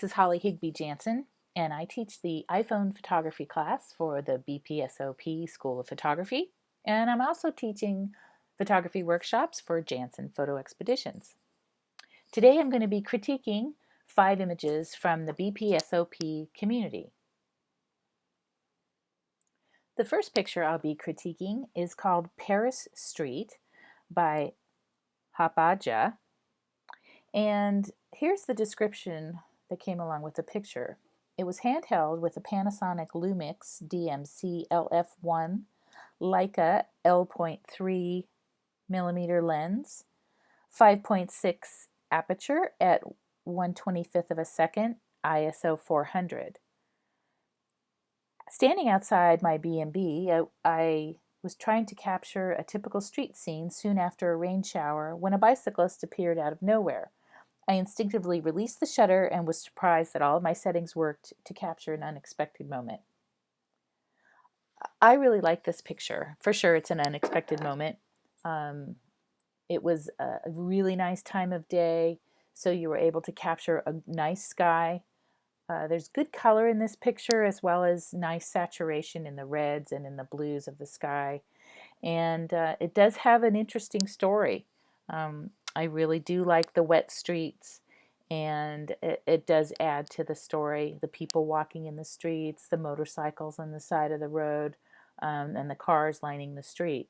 is Holly Higbee-Jansen, and I teach the iPhone photography class for the BPSOP School of Photography, and I'm also teaching photography workshops for Jansen Photo Expeditions. Today I'm going to be critiquing 5 images from the BPSOP community. The first picture I'll be critiquing is called Paris Street by Hapaja, and here's the description that came along with the picture. It was handheld with a Panasonic Lumix DMC LF1 Leica L.3 millimeter lens, 5.6 aperture at 1/25th of a second, ISO 400. Standing outside my B&B, I was trying to capture a typical street scene soon after a rain shower when a bicyclist appeared out of nowhere. I instinctively released the shutter and was surprised that all of my settings worked to capture an unexpected moment. I really like this picture. For sure, it's an unexpected moment. It was a really nice time of day, so you were able to capture a nice sky. There's good color in this picture, as well as nice saturation in the reds and in the blues of the sky. And it does have an interesting story. I really do like the wet streets, and it does add to the story. The people walking in the streets, the motorcycles on the side of the road, and the cars lining the street.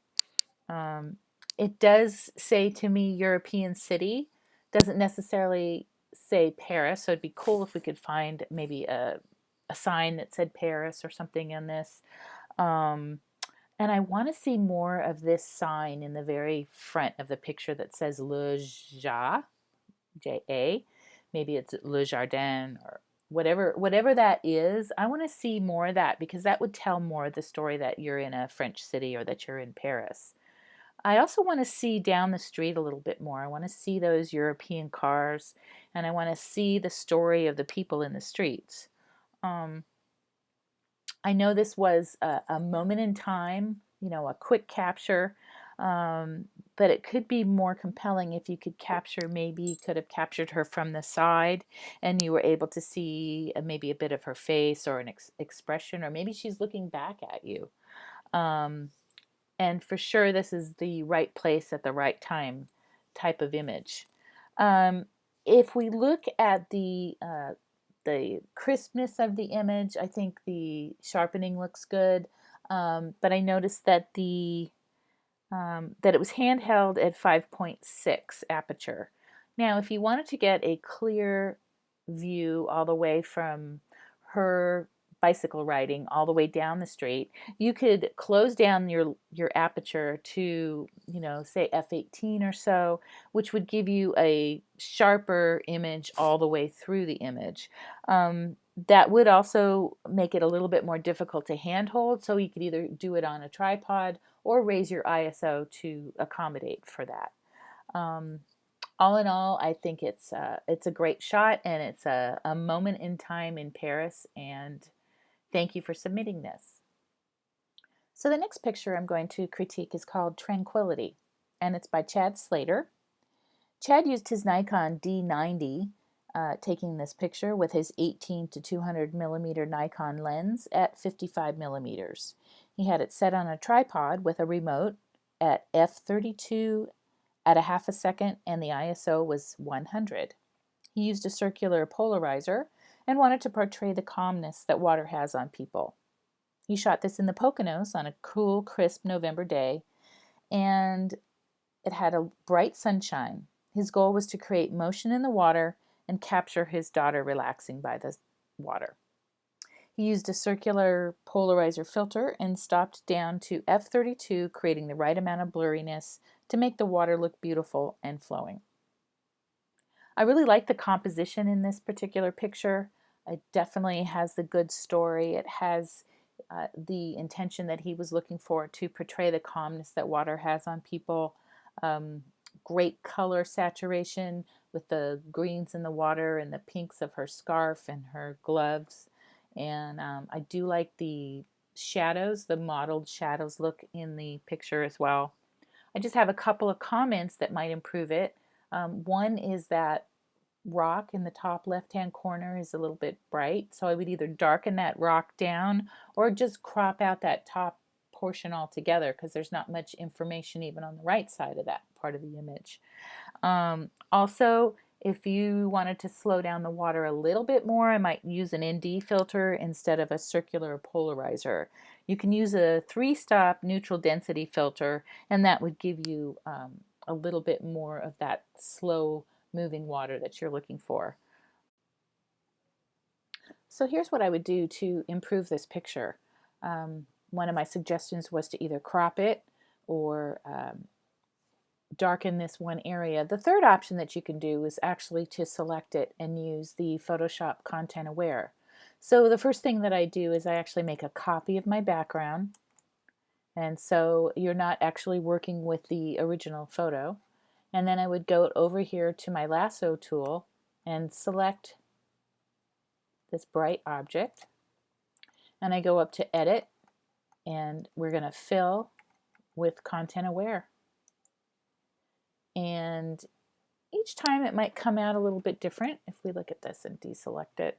It does say to me European city, doesn't necessarily say Paris, so it'd be cool if we could find maybe a sign that said Paris or something in this. And I want to see more of this sign in the very front of the picture that says Le Ja, J-A. Maybe it's Le Jardin or whatever that is. I want to see more of that because that would tell more of the story that you're in a French city or that you're in Paris. I also want to see down the street a little bit more. I want to see those European cars, and I want to see the story of the people in the streets. I know this was a moment in time, a quick capture, but it could be more compelling if you could capture, maybe you could have captured her from the side and you were able to see maybe a bit of her face or an expression, or maybe she's looking back at you. And for sure, this is the right place at the right time type of image. If we look at the crispness of the image, I think the sharpening looks good. But I noticed that that it was handheld at 5.6 aperture. Now, if you wanted to get a clear view all the way from her bicycle riding all the way down the street, you could close down your aperture to, say f18 or so, which would give you a sharper image all the way through the image. That would also make it a little bit more difficult to handhold, so you could either do it on a tripod or raise your ISO to accommodate for that. All in all, I think it's a great shot, and it's a moment in time in Paris, and thank you for submitting this. So the next picture I'm going to critique is called Tranquility, and it's by Chad Slater. Chad used his Nikon D90 taking this picture with his 18 to 200 millimeter Nikon lens at 55 millimeters. He had it set on a tripod with a remote at f32 at a half a second, and the ISO was 100. He used a circular polarizer and wanted to portray the calmness that water has on people. He shot this in the Poconos on a cool, crisp November day, and it had a bright sunshine. His goal was to create motion in the water and capture his daughter relaxing by the water. He used a circular polarizer filter and stopped down to f32, creating the right amount of blurriness to make the water look beautiful and flowing. I really like the composition in this particular picture. It definitely has the good story. It has the intention that he was looking for to portray the calmness that water has on people. Great color saturation with the greens in the water and the pinks of her scarf and her gloves. And I do like the shadows, the mottled shadows look in the picture as well. I just have a couple of comments that might improve it. One is that rock in the top left-hand corner is a little bit bright, so I would either darken that rock down or just crop out that top portion altogether because there's not much information even on the right side of that part of the image. Also, if you wanted to slow down the water a little bit more, I might use an ND filter instead of a circular polarizer. You can use a 3-stop neutral density filter, and that would give you a little bit more of that slow moving water that you're looking for. So here's what I would do to improve this picture. One of my suggestions was to either crop it or darken this one area. The third option that you can do is actually to select it and use the Photoshop Content Aware. So the first thing that I do is I actually make a copy of my background, and so you're not actually working with the original photo. And then I would go over here to my lasso tool and select this bright object, and I go up to Edit, and we're going to fill with Content Aware. And each time it might come out a little bit different if we look at this and deselect it.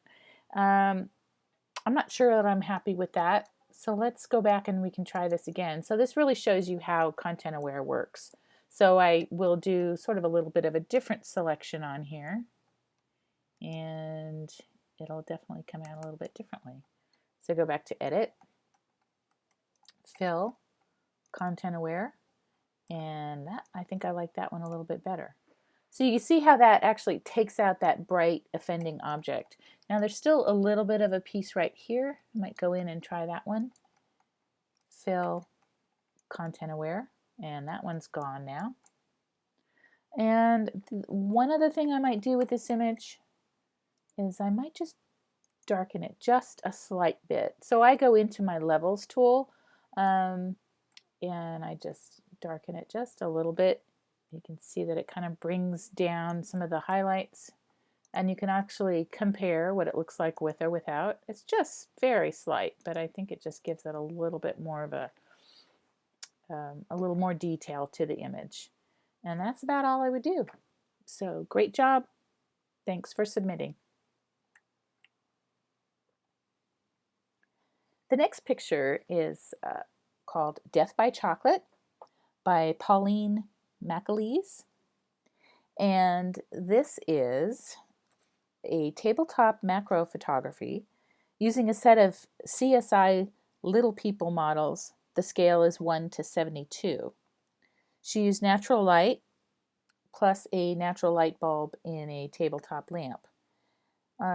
I'm not sure that I'm happy with that, so let's go back and we can try this again. So this really shows you how Content Aware works. So I will do sort of a little bit of a different selection on here, and it'll definitely come out a little bit differently. So go back to Edit, Fill, Content Aware, and I think I like that one a little bit better. So you see how that actually takes out that bright offending object. Now there's still a little bit of a piece right here. I might go in and try that one. Fill, Content Aware, and that one's gone now. And one other thing I might do with this image is I might just darken it just a slight bit. So I go into my Levels tool and I just darken it just a little bit. You can see that it kind of brings down some of the highlights, and you can actually compare what it looks like with or without. It's just very slight, but I think it just gives it a little bit more of a little more detail to the image. And that's about all I would do. So great job. Thanks for submitting. The next picture is called Death by Chocolate by Pauline McAleese. And this is a tabletop macro photography using a set of CSI Little People models. The scale is 1:72. She used natural light plus a natural light bulb in a tabletop lamp.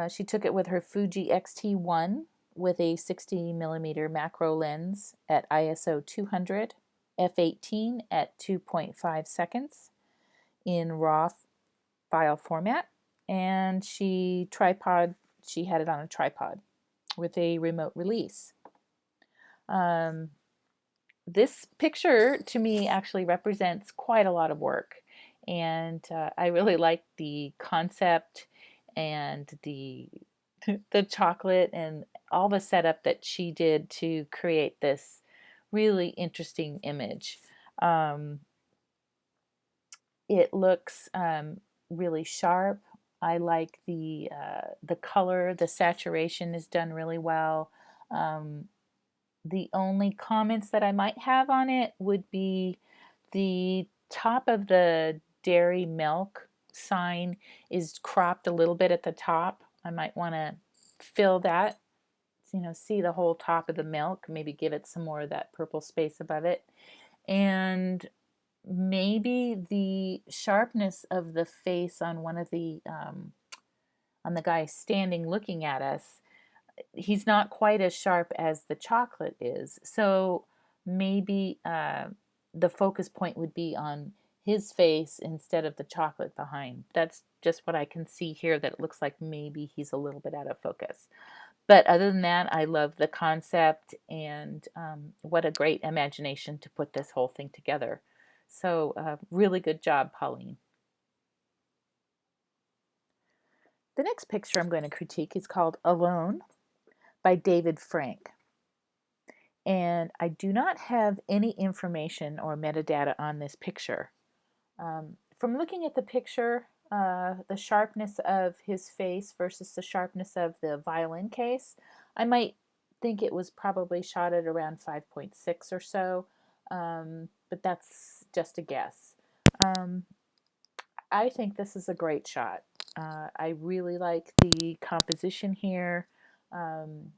She took it with her Fuji X-T1 with a 60mm macro lens at ISO 200, f/18 at 2.5 seconds in RAW file format, and she had it on a tripod with a remote release. This picture to me actually represents quite a lot of work, and I really like the concept and the chocolate and all the setup that she did to create this really interesting image. It looks really sharp. I like the color. The saturation is done really well. The only comments that I might have on it would be the top of the dairy milk sign is cropped a little bit at the top. I might want to fill that, see the whole top of the milk, maybe give it some more of that purple space above it. And maybe the sharpness of the face on one of the on the guy standing looking at us, he's not quite as sharp as the chocolate is. So maybe the focus point would be on his face instead of the chocolate behind. That's just what I can see here, that it looks like maybe he's a little bit out of focus. But other than that, I love the concept, and what a great imagination to put this whole thing together. So really good job, Pauline. The next picture I'm going to critique is called Alone by David Frank. And I do not have any information or metadata on this picture. From looking at the picture, the sharpness of his face versus the sharpness of the violin case, I might think it was probably shot at around 5.6 or so, but that's just a guess. Um, I think this is a great shot. I really like the composition here,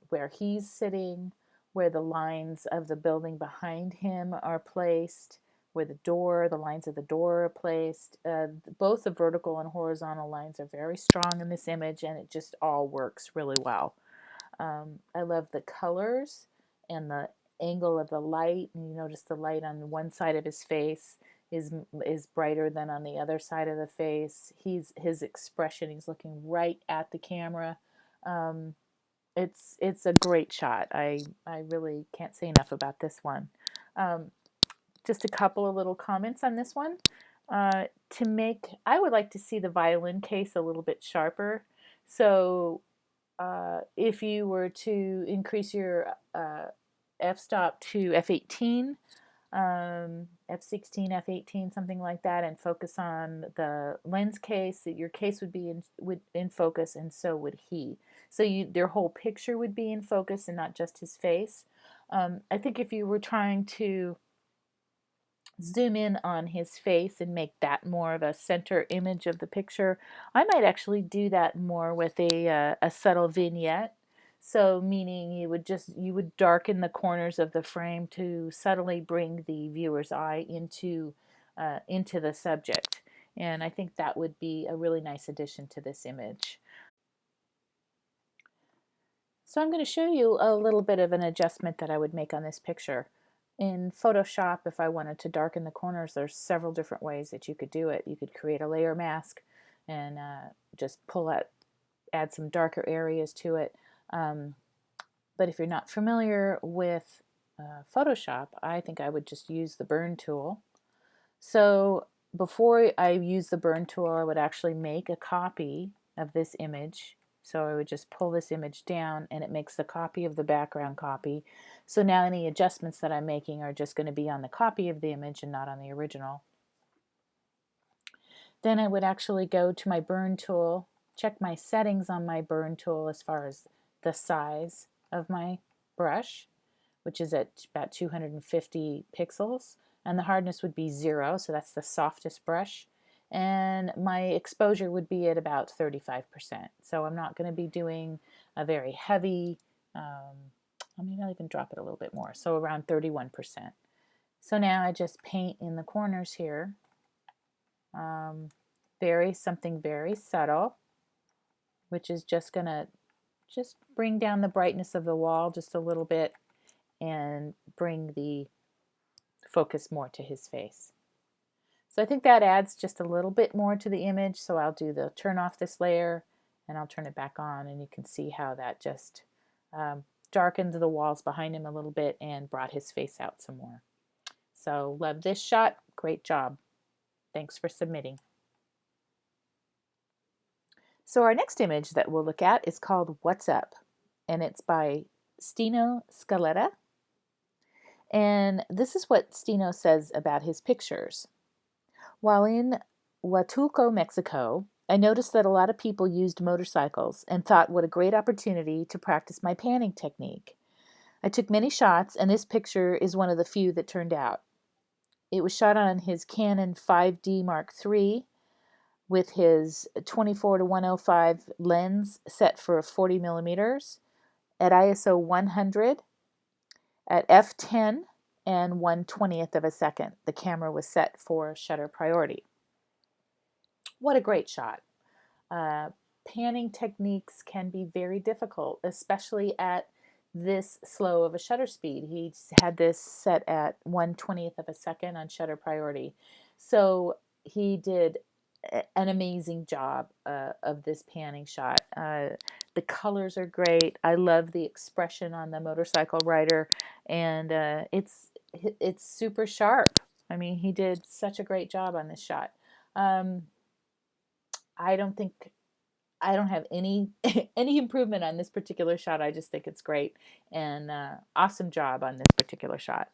where he's sitting, where the lines of the building behind him are placed, where the lines of the door are placed. Both the vertical and horizontal lines are very strong in this image, and it just all works really well. I love the colors and the angle of the light. And you notice the light on one side of his face is brighter than on the other side of the face. His expression. He's looking right at the camera. Um, it's a great shot. I really can't say enough about this one. Um, just a couple of little comments on this one. I would like to see the violin case a little bit sharper. So if you were to increase your f-stop to f18, f16, f18, something like that, and focus on the lens case, your case would be in focus, and so would he. So their whole picture would be in focus and not just his face. I think if you were trying to zoom in on his face and make that more of a center image of the picture, I might actually do that more with a subtle vignette. So meaning you would darken the corners of the frame to subtly bring the viewer's eye into the subject. And I think that would be a really nice addition to this image. So I'm going to show you a little bit of an adjustment that I would make on this picture. In Photoshop, if I wanted to darken the corners, there's several different ways that you could do it. You could create a layer mask and just add some darker areas to it. But if you're not familiar with Photoshop, I think I would just use the burn tool. So before I use the burn tool, I would actually make a copy of this image. So I would just pull this image down and it makes the copy of the background copy. So now any adjustments that I'm making are just going to be on the copy of the image and not on the original. Then I would actually go to my burn tool, check my settings on my burn tool as far as the size of my brush, which is at about 250 pixels, and the hardness would be 0, so that's the softest brush, and my exposure would be at about 35%. So I'm not going to be doing a very heavy, maybe I'll even drop it a little bit more, so around 31%. So now I just paint in the corners here, something very subtle, which is just going to bring down the brightness of the wall just a little bit and bring the focus more to his face. So I think that adds just a little bit more to the image. So I'll turn off this layer and I'll turn it back on, and you can see how that just darkened the walls behind him a little bit and brought his face out some more. So love this shot. Great job. Thanks for submitting. So our next image that we'll look at is called What's Up, and it's by Scaletta. And this is what Stino says about his pictures. While in Huatulco, Mexico, I noticed that a lot of people used motorcycles and thought what a great opportunity to practice my panning technique. I took many shots, and this picture is one of the few that turned out. It was shot on his Canon 5D Mark III with his 24-105 lens set for 40 millimeters at ISO 100 at f10 and 1/20th of a second. The camera was set for shutter priority. What a great shot. Panning techniques can be very difficult, especially at this slow of a shutter speed. He had this set at 1/20th of a second on shutter priority. So he did an amazing job of this panning shot. The colors are great. I love the expression on the motorcycle rider, and it's super sharp. I mean, he did such a great job on this shot. I don't have any any improvement on this particular shot. I just think it's great, and awesome job on this particular shot.